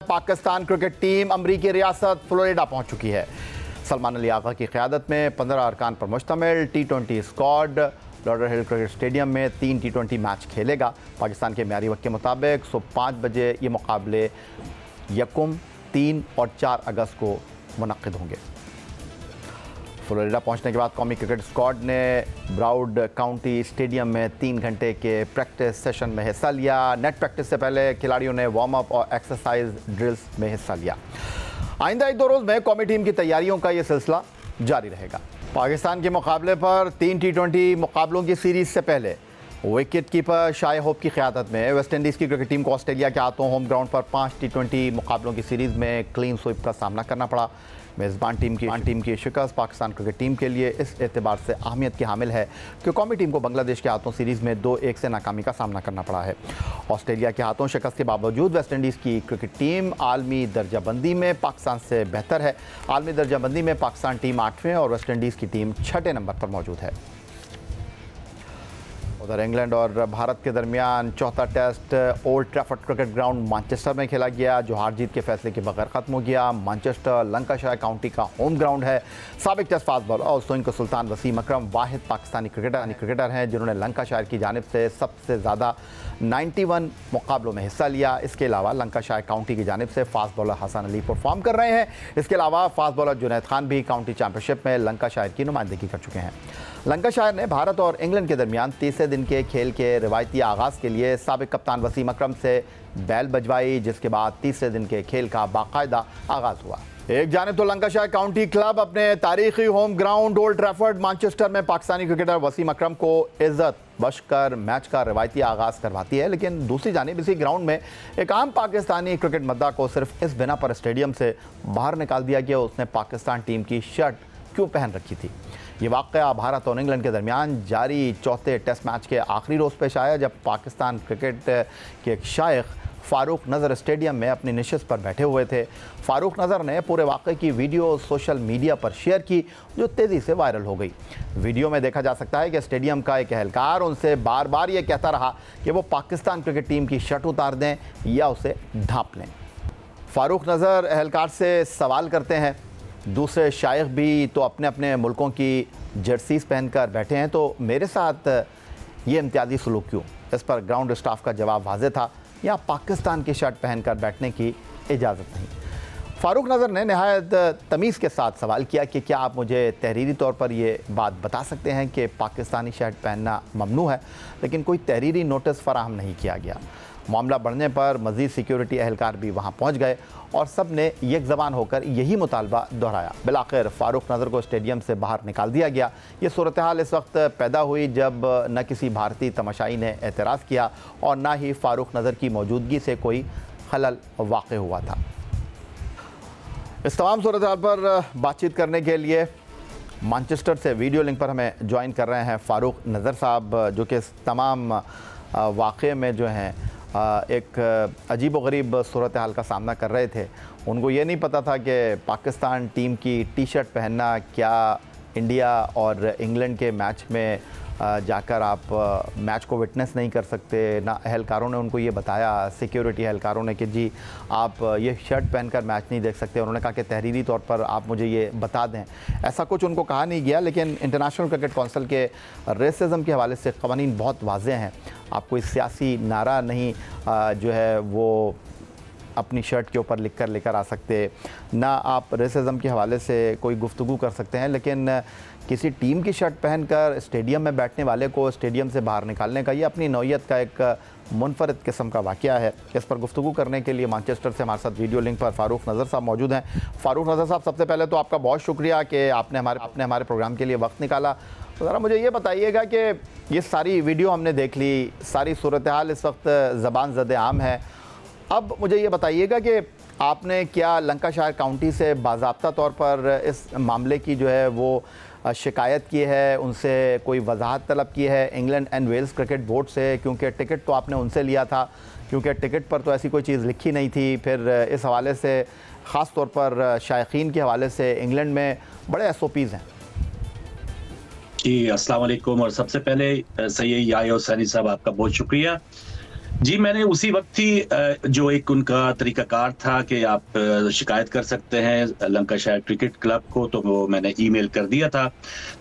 Pakistan cricket team अमरीकी रियासत Florida पहुंच चुकी है। सलमान अली आगा की क़यादत में 15 अरकान पर मुश्तमिल T20 squad Lauderhill cricket stadium में 3 T20 मैच खेलेगा। पाकिस्तान के म्यारी वक्त के मुताबिक सुबह 5 बजे ये मुकाबले 1, 3 और 4 अगस्त को मुनक़िद होंगे। फ्लोरिडा पहुंचने के बाद कौमी क्रिकेट स्क्वाड ने ब्राउड काउंटी स्टेडियम में 3 घंटे के प्रैक्टिस सेशन में हिस्सा लिया। नेट प्रैक्टिस से पहले खिलाड़ियों ने वार्म अप और एक्सरसाइज ड्रिल्स में हिस्सा लिया। आइंदा 1-2 रोज़ में कौमी टीम की तैयारियों का ये सिलसिला जारी रहेगा। पाकिस्तान के मुकाबले पर 3 T20 मुकाबलों की सीरीज़ से पहले विकेट कीपर शाय होप की क़यादत में वेस्ट इंडीज़ की क्रिकेट टीम को ऑस्ट्रेलिया के हाथों होम ग्राउंड पर 5 T20 मुकाबलों की सीरीज़ में क्लीन स्वीप का सामना करना पड़ा। मेज़बान टीम की शिकस्त पाकिस्तान क्रिकेट टीम के लिए इस एतबार से अहमियत की हामिल है कि कौमी टीम को बांग्लादेश के हाथों सीरीज़ में 2-1 से नाकामी का सामना करना पड़ा है। ऑस्ट्रेलिया के हाथों शिकस्त के बावजूद वेस्ट इंडीज़ की क्रिकेट टीम आलमी दर्जाबंदी में पाकिस्तान से बेहतर है। आलमी दर्जाबंदी में पाकिस्तान टीम 8वें और वेस्ट इंडीज़ की टीम 6ठे नंबर पर मौजूद है। उधर इंग्लैंड और भारत के दरमियान चौथा test Old Trafford cricket ground Manchester में खेला गया, जो हार जीत के फैसले के बगैर ख़त्म हो गया। मैनचेस्टर लंकाशायर काउंटी का होम ग्राउंड है। साबिक टेस्ट फास्ट बॉलर और स्विंग सुल्तान वसीम अकरम वाहिद पाकिस्तानी क्रिकेटर हैं जिन्होंने लंकाशायर की जानिब से सबसे ज़्यादा 91 मुकाबलों में हिस्सा लिया। इसके अलावा लंकाशायर काउंटी की जानिब से fast bowler Hasan Ali perform कर रहे हैं। इसके अलावा फास्ट बॉलर जुनैद खान भी काउंटी चैंपियनशिप में लंकाशायर की नुमाइंदगी कर चुके हैं। लंकाशायर ने भारत और इंग्लैंड के दरमियान तीसरे दिन के खेल के रिवायती आगाज़ के लिए साबिक कप्तान वसीम अकरम से बैल बजवाई, जिसके बाद तीसरे दिन के खेल का बाकायदा आगाज़ हुआ। एक जानिब तो लंकाशायर काउंटी क्लब अपने तारीखी home ground old Trafford Manchester में पाकिस्तानी क्रिकेटर वसीम अकरम को इज्जत बख्श कर मैच का रिवायती आगाज़ करवाती है, लेकिन दूसरी जानिब इसी ग्राउंड में एक आम पाकिस्तानी क्रिकेट मद्दा को सिर्फ इस बिना पर स्टेडियम से बाहर निकाल दिया गया उसने पाकिस्तान टीम की शर्ट क्यों पहन रखी थी। ये वाक़या भारत और इंग्लैंड के दरमियान जारी चौथे टेस्ट मैच के आखिरी रोज़ पेश आया, जब पाकिस्तान क्रिकेट के एक शाइख फ़ारूक नज़र स्टेडियम में अपनी नशिस्त पर बैठे हुए थे। फ़ारूक नज़र ने पूरे वाक़े की वीडियो सोशल मीडिया पर शेयर की, जो तेज़ी से वायरल हो गई। वीडियो में देखा जा सकता है कि स्टेडियम का एक एहलकार उनसे बार बार ये कहता रहा कि वो पाकिस्तान क्रिकेट टीम की शर्ट उतार दें या उसे ढाँप लें। फ़ारूक नज़र एहलकार से सवाल करते हैं, दूसरे शाइख भी तो अपने अपने मुल्कों की जर्सीज़ पहनकर बैठे हैं, तो मेरे साथ ये इम्तियाजी सलूक क्यों। इस पर ग्राउंड स्टाफ का जवाब वाज़ेह था, या पाकिस्तान की शर्ट पहनकर बैठने की इजाज़त नहीं। फ़ारूक नज़र ने नहायत तमीज़ के साथ सवाल किया कि क्या आप मुझे तहरीरी तौर पर ये बात बता सकते हैं कि पाकिस्तानी शर्ट पहनना ममनू है, लेकिन कोई तहरीरी नोटिस फ़राहम नहीं किया गया। मामला बढ़ने पर मज़ीद सिक्योरिटी एहलकार भी वहाँ पहुँच गए और सब ने एक ज़बान होकर यही मुतालबा दोहराया। बिलाखिर फ़ारूक नज़र को स्टेडियम से बाहर निकाल दिया गया। ये सूरत हाल इस वक्त पैदा हुई जब न किसी भारतीय तमाशाई ने एतराज़ किया और ना ही फ़ारूक नज़र की मौजूदगी से कोई खलल वाक़ हुआ था। इस तमाम सूरत हाल पर बातचीत करने के लिए मैनचेस्टर से वीडियो लिंक पर हमें ज्वाइन कर रहे हैं फ़ारूक नज़र साहब, जो कि इस तमाम वाक़े में जो हैं एक अजीब व गरीब सूरत हाल का सामना कर रहे थे। उनको ये नहीं पता था कि पाकिस्तान टीम की टी शर्ट पहनना क्या इंडिया और इंग्लैंड के मैच में जाकर आप मैच को विटनेस नहीं कर सकते। ना अहलकारों ने उनको ये बताया, सिक्योरिटी अहलकारों ने, कि जी आप ये शर्ट पहनकर मैच नहीं देख सकते। उन्होंने कहा कि तहरीरी तौर पर आप मुझे ये बता दें। ऐसा कुछ उनको कहा नहीं गया, लेकिन इंटरनेशनल क्रिकेट कौंसिल के रेसिज्म के हवाले से क़वानीन बहुत वाज़ेह हैं। आप कोई सियासी नारा नहीं जो है वो अपनी शर्ट के ऊपर लिख कर लेकर आ सकते, ना आप रेसिज्म के हवाले से कोई गुफ्तगू कर सकते हैं, लेकिन किसी टीम की शर्ट पहनकर स्टेडियम में बैठने वाले को स्टेडियम से बाहर निकालने का ये अपनी नौयत का एक मुनफरद किस्म का वाक़या है। इस पर गुफ्तगू करने के लिए मैनचेस्टर से हमारे साथ वीडियो लिंक पर फ़ारूक नज़र साहब मौजूद हैं। फ़ारूक नज़र साहब, सबसे पहले तो आपका बहुत शुक्रिया कि आपने हमारे प्रोग्राम के लिए वक्त निकाला। तो ज़रा मुझे ये बताइएगा कि ये सारी वीडियो हमने देख ली, सारी सूरत हाल इस वक्त ज़बान ज़द आम है। अब मुझे ये बताइएगा कि आपने क्या लंकाशायर काउंटी से बाज़ाब्ता तौर पर इस मामले की जो है वो शिकायत की है, उनसे कोई वजाहत तलब की है England and Wales cricket board से, क्योंकि टिकट तो आपने उनसे लिया था, क्योंकि टिकट पर तो ऐसी कोई चीज़ लिखी नहीं थी। फिर इस हवाले से ख़ास तौर पर शायकीन के हवाले से इंग्लैंड में बड़े SOPs हैं। जी अस्सलाम वालेकुम, और सबसे पहले सैयद याह्या हुसैनी साहब आपका बहुत शुक्रिया जी, मैंने उसी वक़्त ही जो एक उनका तरीकाकार था कि आप शिकायत कर सकते हैं लंकाशायर क्रिकेट क्लब को, तो वो मैंने ईमेल कर दिया था।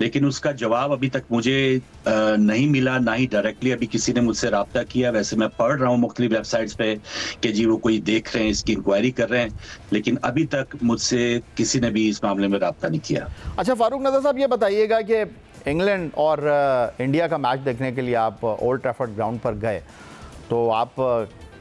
लेकिन उसका जवाब अभी तक मुझे नहीं मिला, ना ही डायरेक्टली अभी किसी ने मुझसे राब्ता किया। वैसे मैं पढ़ रहा हूँ मुख्तलिफ वेबसाइट्स पे कि जी वो कोई देख रहे हैं, इसकी इंक्वायरी कर रहे हैं, लेकिन अभी तक मुझसे किसी ने भी इस मामले में राब्ता नहीं किया। अच्छा फारूक नज़र साहब, ये बताइएगा कि इंग्लैंड और इंडिया का मैच देखने के लिए आप ओल्ड ट्रैफर्ड ग्राउंड पर गए, तो आप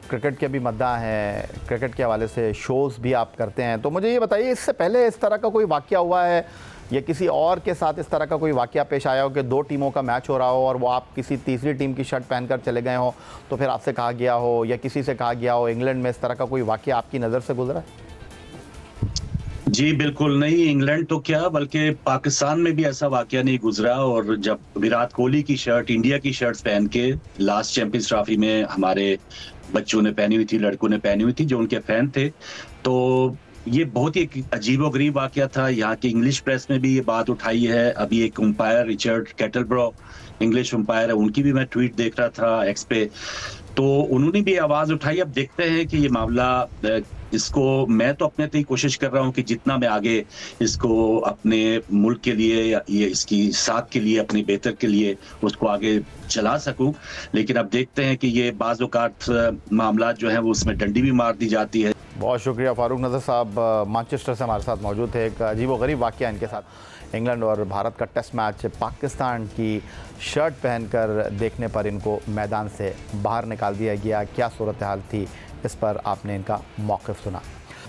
क्रिकेट के भी मद्दाह हैं, क्रिकेट के हवाले से शोज़ भी आप करते हैं, तो मुझे ये बताइए इससे पहले इस तरह का कोई वाक़या हुआ है या किसी और के साथ इस तरह का कोई वाक़या पेश आया हो कि दो टीमों का मैच हो रहा हो और वो आप किसी तीसरी टीम की शर्ट पहनकर चले गए हो, तो फिर आपसे कहा गया हो या किसी से कहा गया हो इंग्लैंड में इस तरह का कोई वाक़या आपकी नज़र से गुजरा है? जी, बिल्कुल नहीं, इंग्लैंड तो क्या बल्कि पाकिस्तान में भी ऐसा वाक़या नहीं गुज़रा। और जब विराट कोहली की शर्ट, इंडिया की शर्ट्स पहन के लास्ट चैंपियंस ट्रॉफी में हमारे बच्चों ने पहनी हुई थी, लड़कों ने पहनी हुई थी जो उनके फ़ैन थे, तो ये बहुत ही एक अजीबो-गरीब वाक़या था। यहाँ की इंग्लिश प्रेस में भी ये बात उठाई है। अभी एक umpire Richard Kettleborough, English umpire है, उनकी भी मैं ट्वीट देख रहा था एक्स पे, तो उन्होंने भी आवाज़ उठाई। अब देखते हैं कि ये मामला इसको मैं तो अपने तय कोशिश कर रहा हूं कि जितना मैं आगे इसको अपने मुल्क के लिए या ये इसकी साथ के लिए, अपने बेहतर के लिए उसको आगे चला सकूं। लेकिन अब देखते हैं कि ये बाज़ औक़ात मामला जो है वो उसमें डंडी भी मार दी जाती है। बहुत शुक्रिया फारूक नज़र साहब, मैनचेस्टर से हमारे साथ मौजूद थे। एक अजीबोगरीब वाक़या इनके साथ, इंग्लैंड और भारत का टेस्ट मैच पाकिस्तान की शर्ट पहनकर देखने पर इनको मैदान से बाहर निकाल दिया गया। क्या सूरत हाल थी, इस पर आपने इनका मौक़िफ़ सुना।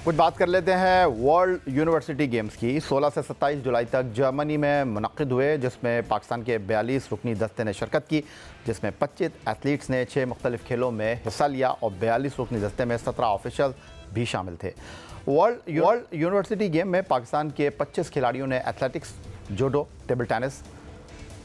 कुछ बात कर लेते हैं वर्ल्ड यूनिवर्सिटी गेम्स की। 16 से 27 जुलाई तक जर्मनी में मुनक़्क़िद हुए, जिसमें पाकिस्तान के 42 रुकनी दस्ते ने शिरकत की, जिसमें 25 एथलीट्स ने 6 मुख्तलिफ़ खेलों में हिस्सा लिया और 42 रुकनी दस्ते में 17 ऑफिशियल भी शामिल थे। वर्ल्ड यूनिवर्सिटी गेम में पाकिस्तान के 25 खिलाड़ियों ने athletics, judo, table tennis,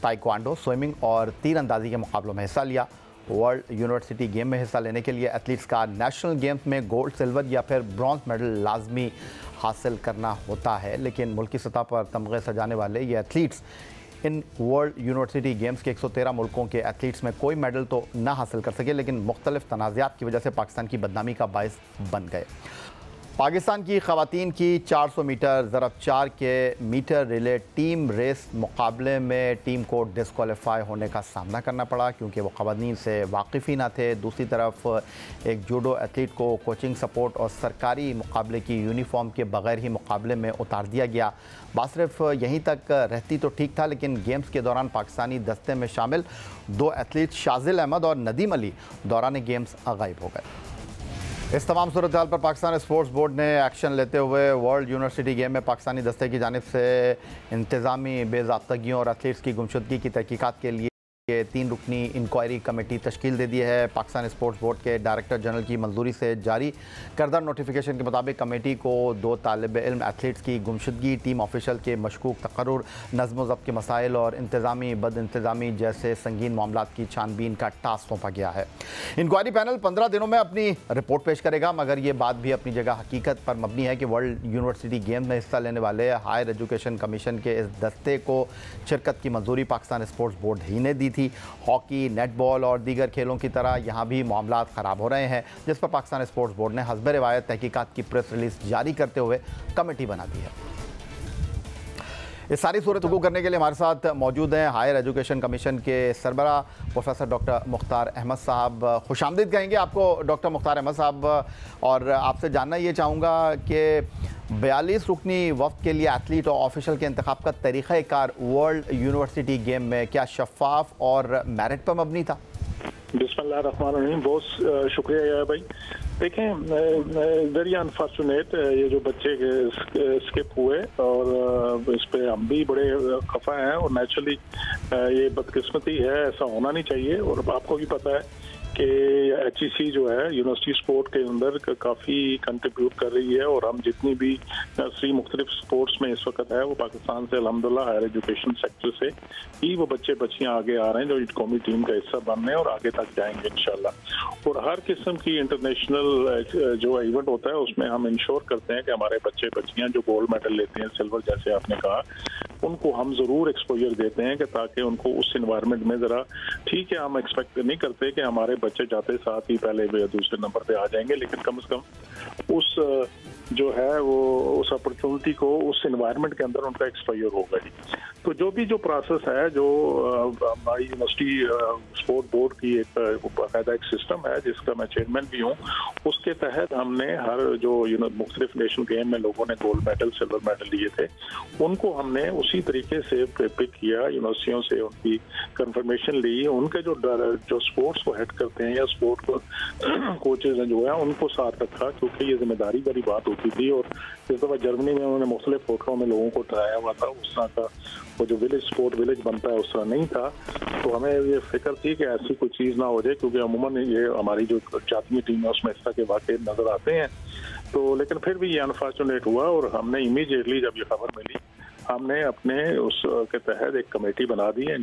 taekwondo, swimming और तीरंदाजी के मुकाबलों में हिस्सा लिया। वर्ल्ड यूनिवर्सिटी गेम में हिस्सा लेने के लिए एथलीट्स का नेशनल गेम्स में गोल्ड, सिल्वर या फिर ब्रॉन्ज मेडल लाजमी हासिल करना होता है, लेकिन मुल्की सतह पर तमगे सजाने वाले ये athletes in world university games के 113 मुल्कों के एथलीट्स में कोई मेडल तो ना हासिल कर सके, लेकिन मुख्तलिफ तनाज़ात की वजह से पाकिस्तान की बदनामी का बायस बन गए। पाकिस्तान की ख़वातीन की 400 मीटर ज़रब 4 के मीटर रिले टीम रेस मुकाबले में टीम को डिस्क्वालीफाई होने का सामना करना पड़ा, क्योंकि वो ख़वातीन से वाकिफ़ ही ना थे। दूसरी तरफ एक जूडो एथलीट को कोचिंग सपोर्ट और सरकारी मुकाबले की यूनिफॉर्म के बगैर ही मुकाबले में उतार दिया गया। बात सिर्फ यहीं तक रहती तो ठीक था, लेकिन गेम्स के दौरान पाकिस्तानी दस्ते में शामिल 2 एथलीट शाजिल अहमद और नदीम अली दौरान गेम्स गायब हो गए। इस तमाम सूरत हाल पर पाकिस्तान स्पोर्ट्स बोर्ड ने एक्शन लेते हुए वर्ल्ड यूनिवर्सिटी गेम में पाकिस्तानी दस्ते की जानिब से इंतज़ामी बेज़ाब्तगियों और एथलीट्स की गुमशुदगी की तहकीकात के लिए 3 रुकनी इंक्वायरी कमेटी तश्कील दे दी है। पाकिस्तान स्पोर्ट्स बोर्ड के डायरेक्टर जनरल की मंजूरी से जारी करदा नोटिफिकेशन के मुताबिक कमेटी को 2 तालिब इल्म एथलीट्स की गुमशुदगी, टीम ऑफिशियल के मशकूक तकर्रुर, नज़्म ज़ब्त के मसाइल और इंतज़ामी बद इंतज़ामी जैसे संगीन मामलात की छानबीन का टास्क सौंपा गया है। इंक्वायरी पैनल 15 दिनों में अपनी रिपोर्ट पेश करेगा, मगर ये बात भी अपनी जगह हकीकत पर मबनी है कि वर्ल्ड यूनिवर्सिटी गेम में हिस्सा लेने वाले हायर एजुकेशन कमीशन के इस दस्ते को शिरकत की मंजूरी पाकिस्तान स्पोर्ट्स बोर्ड ही ने दी थी। हॉकी, नेटबॉल और दीगर खेलों की तरह यहाँ भी मामलात ख़राब हो रहे हैं, जिस पर पाकिस्तान स्पोर्ट्स बोर्ड ने हस्ब रिवायत तहकीकात की प्रेस रिलीज जारी करते हुए कमेटी बना दी है। इस सारी सूरत को करने के लिए हमारे साथ मौजूद हैं हायर एजुकेशन कमीशन के सरबरा प्रोफेसर डॉक्टर मुख्तार अहमद साहब। खुशामदीद कहेंगे आपको डॉक्टर मुख्तार अहमद साहब, और आपसे जानना ये चाहूँगा कि 42 रुकनी वफ़द के लिए एथलीट और ऑफिशियल के इंतखाब का तरीक़ाकार वर्ल्ड यूनिवर्सिटी गेम में क्या शफ़ाफ और मेरिट पर मबनी था? बिस्मिल्लाहिर्रहमानिर्रहीम। बहुत शुक्रिया भाई। देखें, वेरी अनफॉर्चुनेट ये जो बच्चे स्किप हुए, और इस पे हम भी बड़े खफा हैं, और नेचुरली ये बदकिस्मती है, ऐसा होना नहीं चाहिए। और आपको भी पता है कि HEC जो है यूनिवर्सिटी स्पोर्ट के अंदर काफ़ी कंट्रीब्यूट कर रही है, और हम जितनी भी नर्सरी मुख्तलिफ स्पोर्ट्स में इस वक्त है वो पाकिस्तान से अल्हम्दुलिल्लाह हायर एजुकेशन सेक्टर से ही वो बच्चे बच्चियाँ आगे आ रहे हैं जो कौमी टीम का हिस्सा बन रहे हैं और आगे तक जाएंगे इंशाल्लाह। और हर किस्म की इंटरनेशनल जो इवेंट होता है उसमें हम इंश्योर करते हैं कि हमारे बच्चे बच्चियाँ जो गोल्ड मेडल लेते हैं, सिल्वर जैसे आपने कहा, उनको हम ज़रूर एक्सपोजर देते हैं कि ताकि उनको उस इन्वायरमेंट में ज़रा, ठीक है हम एक्सपेक्ट नहीं करते कि हमारे बच्चे जाते साथ ही पहले या दूसरे नंबर पे आ जाएंगे, लेकिन कम से कम उस जो है वो उस अपॉर्चुनिटी को उस इन्वायरमेंट के अंदर उनका एक्सपोजर होगा जी। तो जो प्रोसेस है, जो हमारी यूनिवर्सिटी स्पोर्ट बोर्ड की एक बाकायदा एक सिस्टम है जिसका मैं चेयरमैन भी हूँ, उसके तहत हमने हर जो मुख्तलिफ नेशनल गेम में लोगों ने गोल्ड मेडल सिल्वर मेडल लिए थे, उनको हमने उसी तरीके से पिक किया, यूनिवर्सिटियों से उनकी कंफर्मेशन ली, उनके जो स्पोर्ट्स को हेड करते हैं या स्पोर्ट को कोचेज हैं जो है उनको साथ रखा, क्योंकि ये जिम्मेदारी वाली बात होती थी। और इस दफ़ा जर्मनी में उन्होंने मुख्तलिफ होटलों में लोगों को ठहराया हुआ था, उस तरह का वो जो विलेज स्पोर्ट विलेज बनता है उस तरह नहीं था। तो हमें ये फिक्र थी कि ऐसी कोई चीज़ ना हो जाए, क्योंकि अमूमन ये हमारी जो जातीय टीम है उसमें इस तरह के वाक़े नज़र आते हैं। तो लेकिन फिर भी ये अनफॉर्चुनेट हुआ और हमने इमीडिएटली जब ये खबर मिली, हमने अपने उस के तहत एक कमेटी बना दी है।